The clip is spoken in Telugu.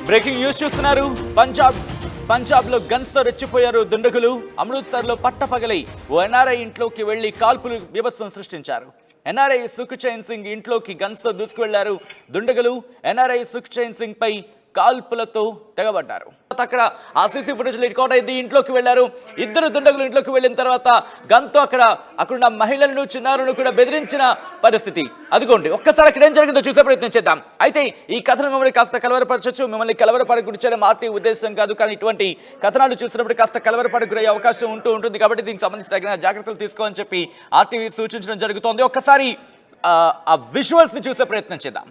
బ్రేకింగ్ న్యూస్ చూస్తున్నారు. పంజాబ్లో గన్స్తో రెచ్చిపోయారు దుండగులు. అమృత్సర్లో పట్టపగలై ఓ ఎన్ఆర్ఐ ఇంట్లోకి వెళ్లి కాల్పులు బీభత్సం సృష్టించారు. ఎన్ఆర్ఐ సుఖ్చైన్ సింగ్ ఇంట్లోకి గన్స్తో దూసుకువెళ్లారు దుండగులు. ఎన్ఆర్ఐ సుఖ్చైన్ సింగ్ పై కాల్పులతో తెగబడ్డారు. అక్కడ ఆ సీసీ ఫుటేజ్ రికార్డ్ అయింది. ఇంట్లోకి వెళ్లారు ఇద్దరు దుండగులు. ఇంట్లోకి వెళ్ళిన తర్వాత గన్తో అక్కడున్న మహిళలను చిన్నారులను కూడా బెదిరించిన పరిస్థితి. అదిగోండి, ఒక్కసారి అక్కడ ఏం జరిగిందో చూసే ప్రయత్నం చేద్దాం. అయితే ఈ కథను మిమ్మల్ని కాస్త కలవరపరచచ్చు. మిమ్మల్ని కలవరపడకు గురి చేయడం ఆర్టీ ఉద్దేశం కాదు, కానీ ఇటువంటి కథనాలు చూసినప్పుడు కాస్త కలవరపడకు గురయ్యే అవకాశం ఉంటుంది. కాబట్టి దీనికి సంబంధించి తగిన జాగ్రత్తలు తీసుకోవాలని చెప్పి ఆర్టీవీ సూచించడం జరుగుతోంది. ఒక్కసారి ఆ విజువల్స్ ని చూసే ప్రయత్నం చేద్దాం.